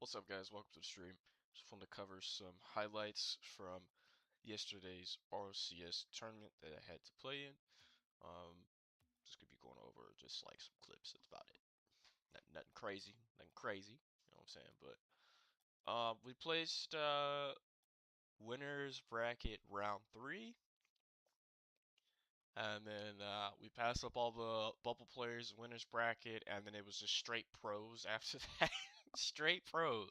What's up, guys? Welcome to the stream. Just wanted to cover some highlights from yesterday's RLCS tournament that I had to play in. Um, just gonna be going over just like some clips. That's about it. Nothing crazy, nothing crazy. You know what I'm saying? But we placed winners bracket round three, and then we passed up all the bubble players winners bracket, and then it was just straight pros after that. Straight pros.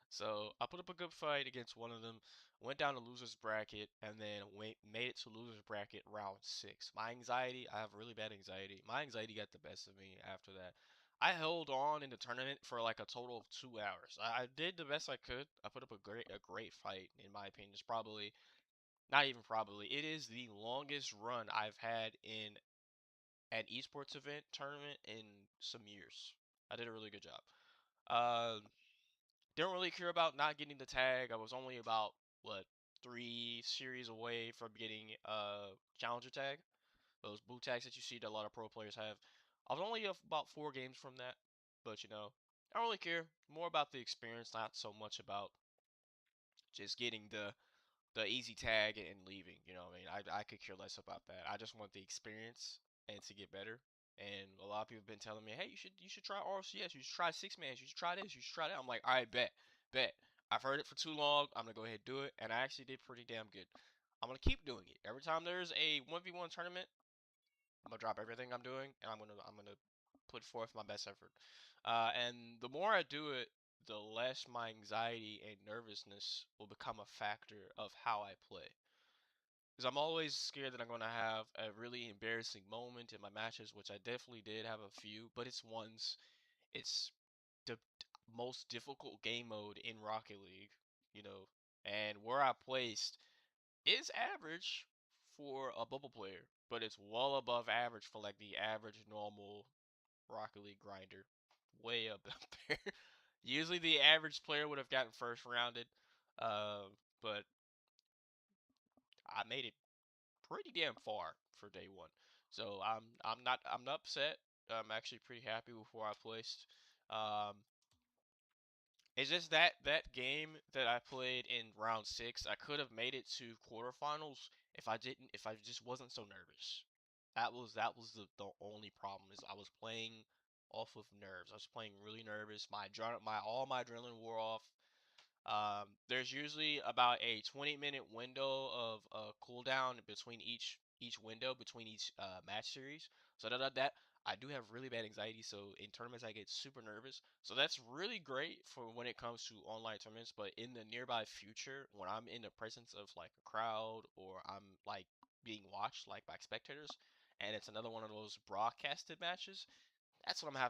So I put up a good fight against one of them, went down to losers bracket, and then made it to losers bracket round six. My anxiety, I have really bad anxiety. My anxiety got the best of me after that. I held on in the tournament for like a total of 2 hours. I did the best I could. I put up a great fight in my opinion. It's probably not even probably. It is the longest run I've had in an esports event tournament in some years. I did a really good job. Uh, didn't really care about not getting the tag. I was only about what 3 series away from getting challenger tag. Those blue tags that you see that a lot of pro players have. I was only about 4 games from that, but I don't really care. More about the experience, not so much about just getting the easy tag and leaving. You know what I mean? I could care less about that. I just want the experience and to get better. And a lot of people have been telling me, hey, you should try RLCS. You should try six man. You should try this. You should try that. I'm like, all right, bet. I've heard it for too long. I'm gonna go ahead and do it, and I actually did pretty damn good. I'm gonna keep doing it. Every time there's a 1v1 tournament, I'm gonna drop everything I'm doing, and I'm gonna put forth my best effort. And the more I do it, the less my anxiety and nervousness will become a factor of how I play. Because I'm always scared that I'm going to have a really embarrassing moment in my matches, which I definitely did have a few, but it's the most difficult game mode in Rocket League, you know, and where I placed is average for a bubble player, but it's well above average for like the average normal Rocket League grinder. Way up there. Usually the average player would have gotten first rounded, but I made it pretty damn far for day one. So I'm not upset. I'm actually pretty happy with where I placed. Um, it's just that game that I played in round six, I could have made it to quarterfinals if I just wasn't so nervous. That was the only problem is I was playing off of nerves. I was playing really nervous. My adrenaline wore off. There's usually about a 20-minute window of cooldown between each window between each match series. So that I do have really bad anxiety. So in tournaments I get super nervous. So that's really great for when it comes to online tournaments. But in the nearby future, when I'm in the presence of like a crowd or I'm like being watched like by spectators, and it's another one of those broadcasted matches, that's when I'm gonna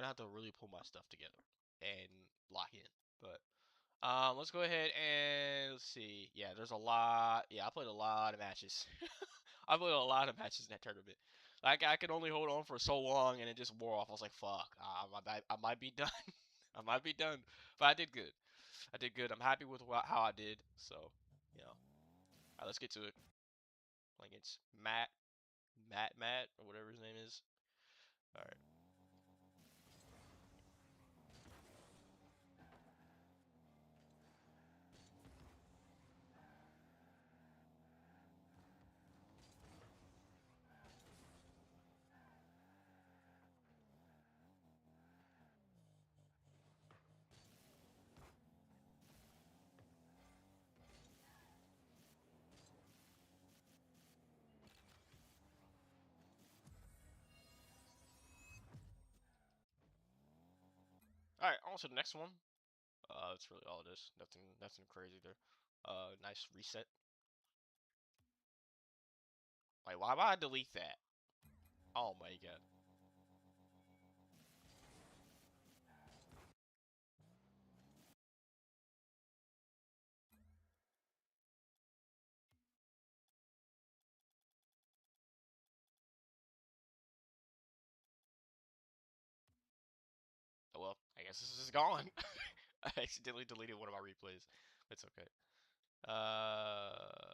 have to really pull my stuff together and lock in. But let's go ahead and let's see. Yeah, there's a lot. Yeah, I played a lot of matches. I played a lot of matches in that tournament. Like I could only hold on for so long, and it just wore off. I was like, "Fuck, I might be done. I might be done." But I did good. I did good. I'm happy with how I did. So, all right, let's get to it. Like it's Matt, or whatever his name is. All right. All right. On to the next one. That's really all it is. Nothing crazy there. Nice reset. Like, why would I delete that? Oh my god. Oh, well, I guess this is gone. I accidentally deleted one of my replays. It's okay. Okay.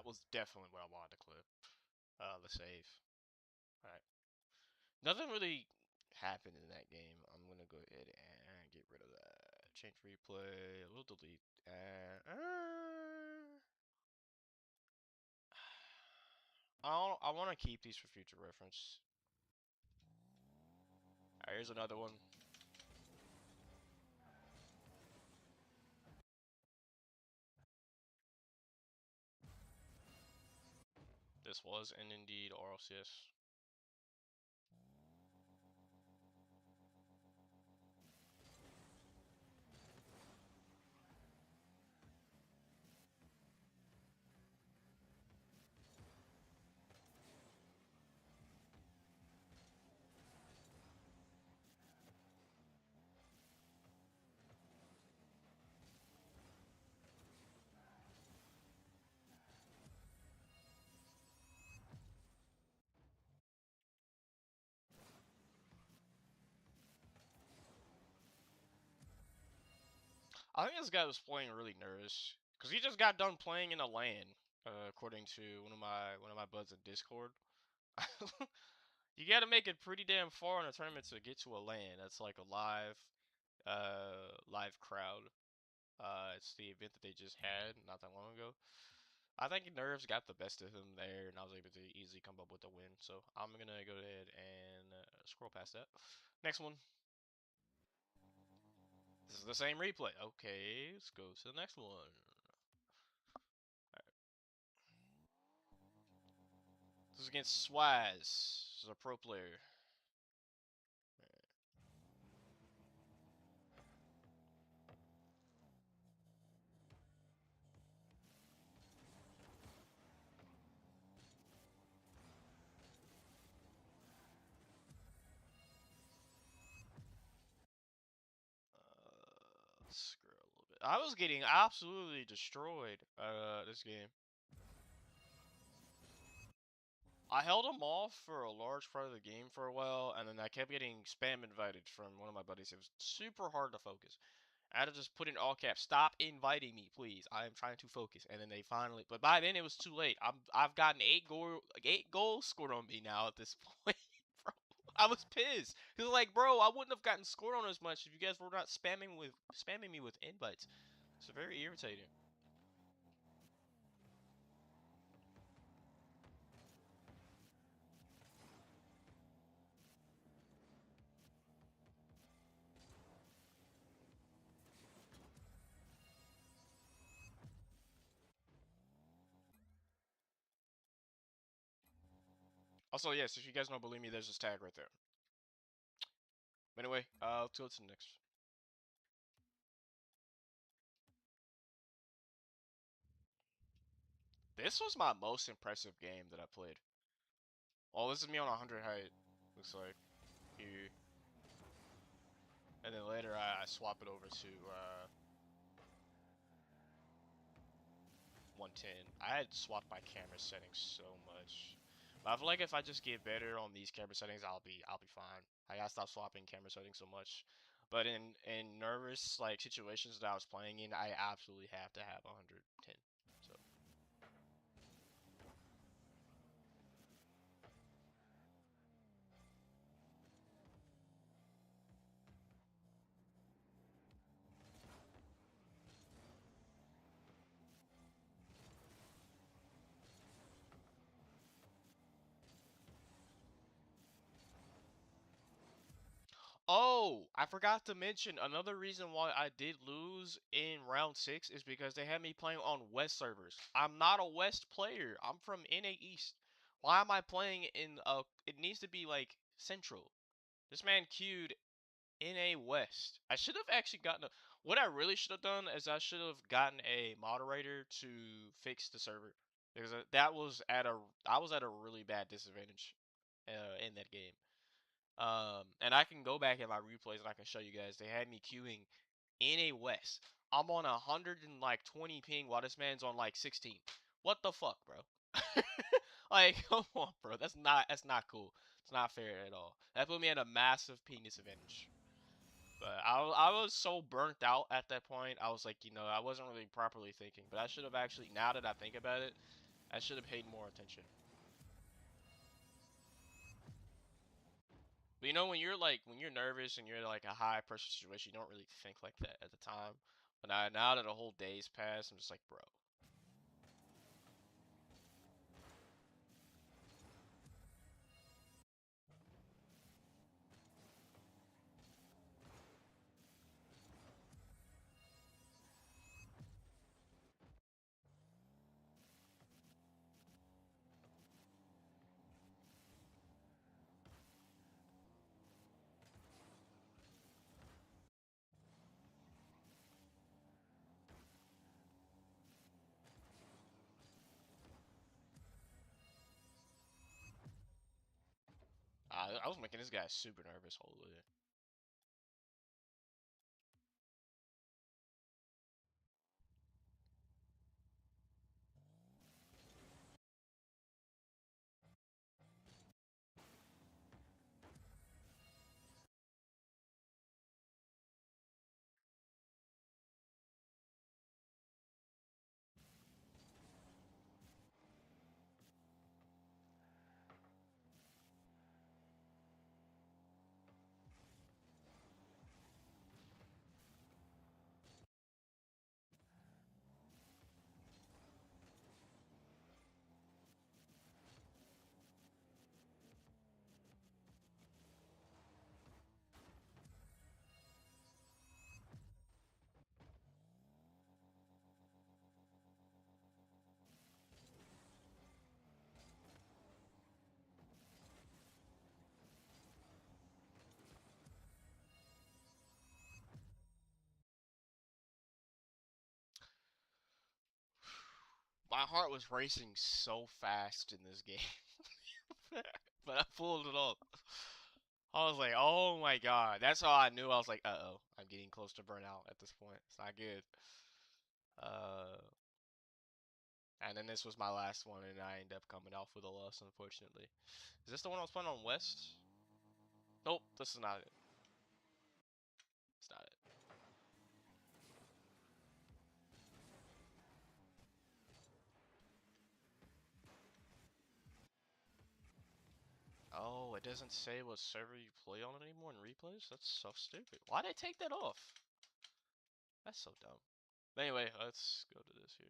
that was definitely what I wanted to clip. The save. All right. Nothing really happened in that game. I'm gonna go ahead and get rid of that. Change replay. We'll delete. I want to keep these for future reference. Alright, here's another one. This was an indeed RLCS. I think this guy was playing really nervous because he just got done playing in a LAN, according to one of my buds in Discord. You got to make it pretty damn far in a tournament to get to a LAN. That's like a live crowd. It's the event that they just had not that long ago. I think nerves got the best of him there, and I was able to easily come up with a win. So I'm gonna go ahead and scroll past that. Next one. This is the same replay. Okay, let's go to the next one. This is against Swaz. This is a pro player. Let's scroll a little bit. I was getting absolutely destroyed this game. I held him off for a large part of the game for a while, and then I kept getting spam invited from one of my buddies. It was super hard to focus. I had to just put in all caps, "Stop inviting me, please. I am trying to focus." And then they finally, but by then it was too late. I've gotten eight goals scored on me now at this point, bro. I was pissed. Cause like, bro, I wouldn't have gotten scored on as much if you guys were not spamming me with invites. It's very irritating. Also, yes, if you guys don't believe me, there's this tag right there. But anyway, let's go to the next. This was my most impressive game that I played. Oh, this is me on 100 height. Looks like here. And then later I swap it over to 110. I had swapped my camera settings so much. But I feel like if I just get better on these camera settings, I'll be fine. I gotta stop swapping camera settings so much. But in nervous like situations that I was playing in, I absolutely have to have 110. So oh, I forgot to mention another reason why I did lose in round 6 is because they had me playing on West servers. I'm not a West player. I'm from NA East. Why am I playing in it needs to be like Central. This man queued NA West. I should have actually gotten a what I really should have done is I should have gotten a moderator to fix the server. Because I was at a really bad disadvantage in that game. And I can go back at my replays and I can show you guys. They had me queuing in a West. I'm on 120 ping while this man's on like 16. What the fuck, bro? Like, come on, bro. That's not cool. It's not fair at all. That put me at a massive ping disadvantage. But I was so burnt out at that point. I was like, I wasn't really properly thinking. But I should have actually, now that I think about it, I should have paid more attention. But you know, when you're nervous and you're like a high pressure situation, you don't really think like that at the time. But now that a whole day's passed, I'm just like, bro. I was making this guy super nervous. Holy. My heart was racing so fast in this game. But I pulled it off. I was like, oh my god. That's how I knew. I was like, uh-oh. I'm getting close to burnout at this point. It's not good. Uh, and then this was my last one, and I ended up coming off with a loss, unfortunately. Is this the one I was playing on West? Nope, this is not it. It's not it. Oh, it doesn't say what server you play on anymore in replays? That's so stupid. Why'd I take that off? That's so dumb. But anyway, let's go to this here.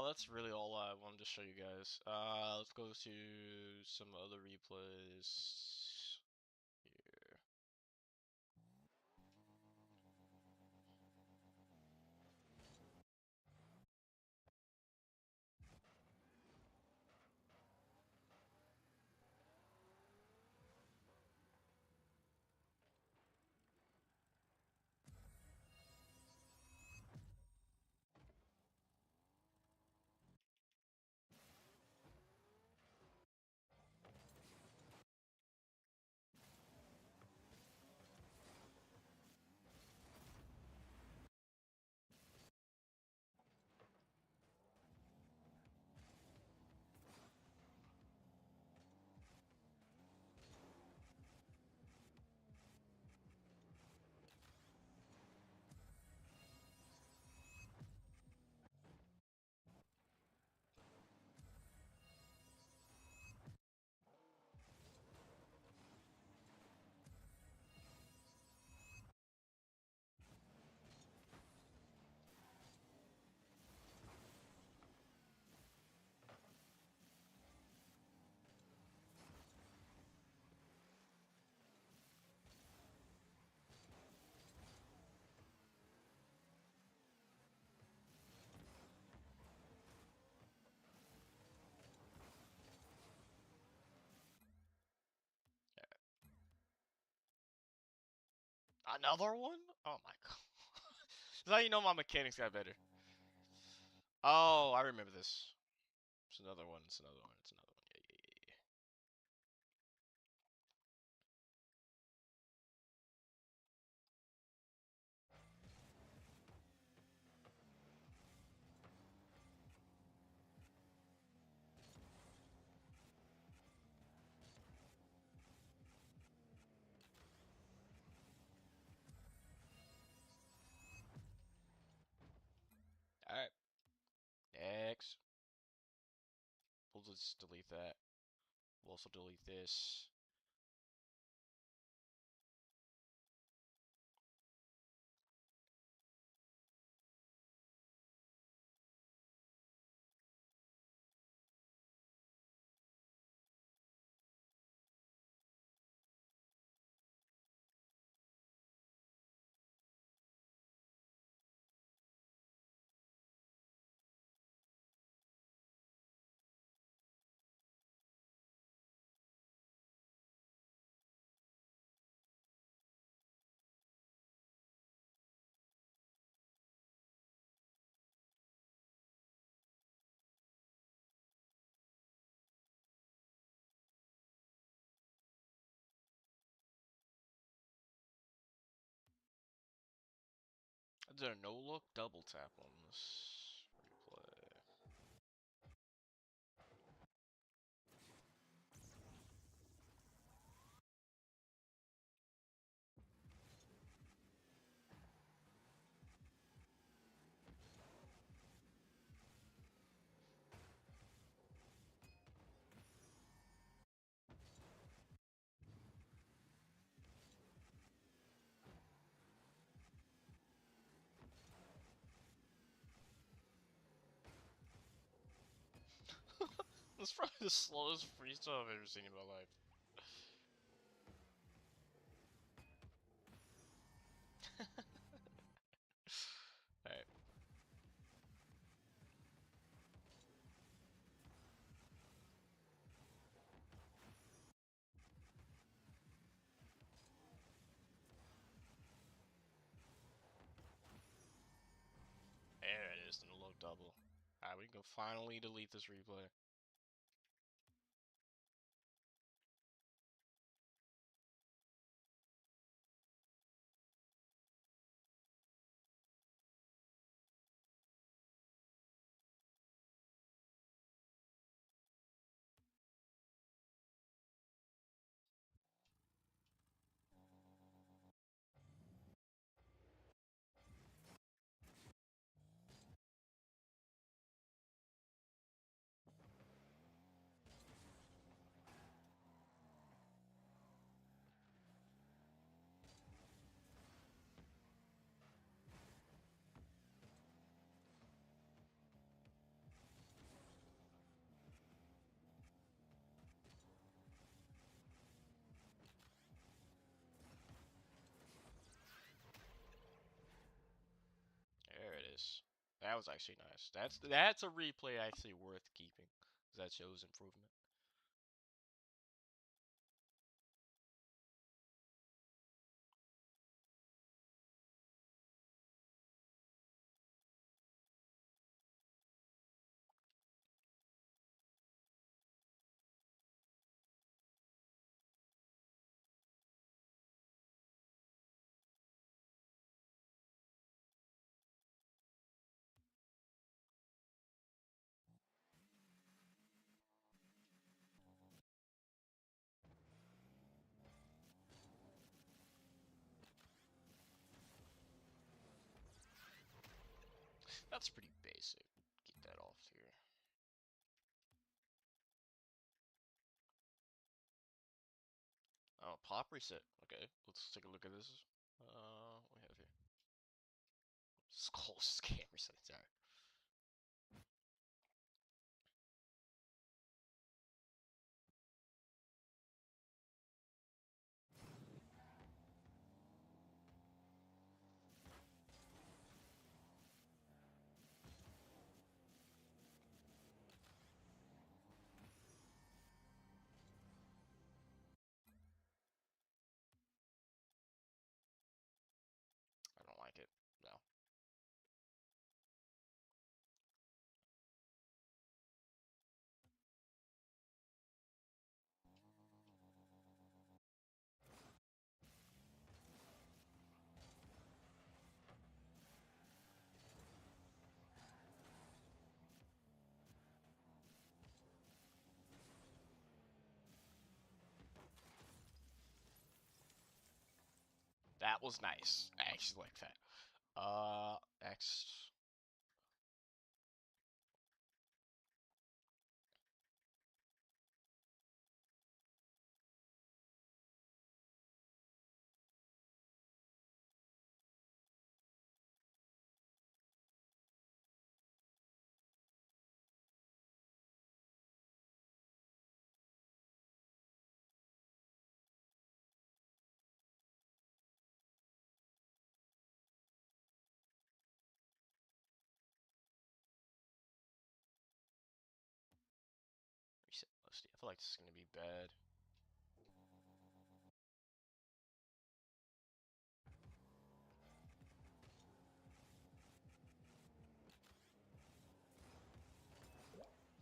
That's really all I wanted to show you guys. Let's go to some other replays here. Another one? Oh my god. That's how you know my mechanics got better. Oh, I remember this. It's another one. It's another one. It's another one. Yeah, yeah, yeah. All right. Next. We'll just delete that. We'll also delete this. I did a no look double tap on this replay. That's probably the slowest freestyle I've ever seen in my life. Alright. There it is, the no look double. Alright, we can go finally delete this replay. There it is. That was actually nice. That's a replay actually worth keeping. That shows improvement. That's pretty basic. Get that off here. Oh, pop reset. Okay, let's take a look at this. What we have here. It's close game reset. Sorry. I don't like it. No. That was nice. I actually like that. Next. Reset velocity. I feel like this is gonna be bad.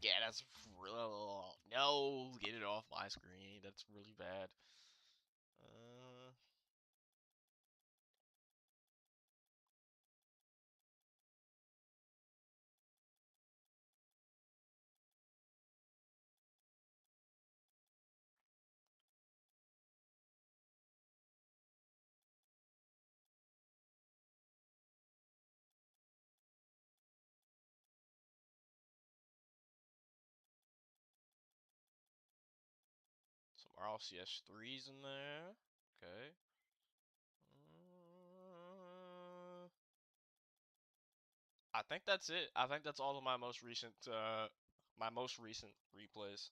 Yeah, that's real. No, get it off my screen. That's really bad. Uh, some RLCS threes in there. Okay. I think that's it. I think that's all of my most recent replays.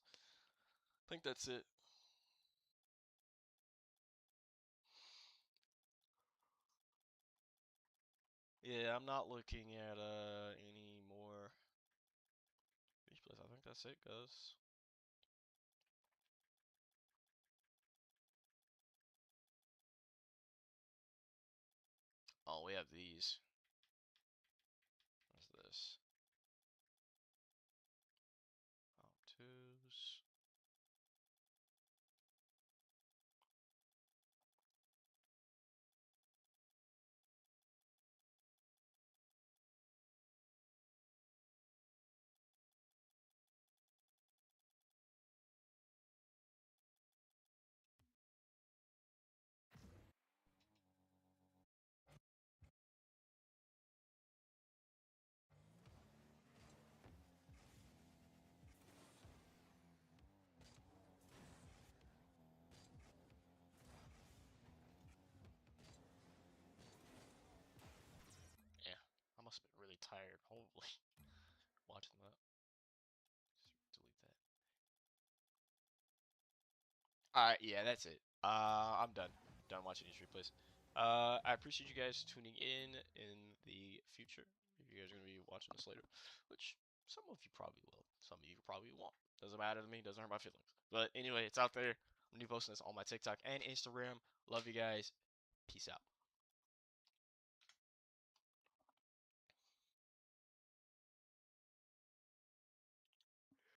I think that's it. Yeah, I'm not looking at any more replays. I think that's it, guys. Oh, we have these. What's this? Twos. Yeah, I must have been really tired. Holy, watching that. Just delete that. Alright, yeah, that's it. I'm done. Done watching these replays. I appreciate you guys tuning in the future. If you guys are gonna be watching this later, which some of you probably will, some of you probably won't. Doesn't matter to me. Doesn't hurt my feelings. But anyway, it's out there. I'm gonna be posting this on my TikTok and Instagram. Love you guys. Peace out.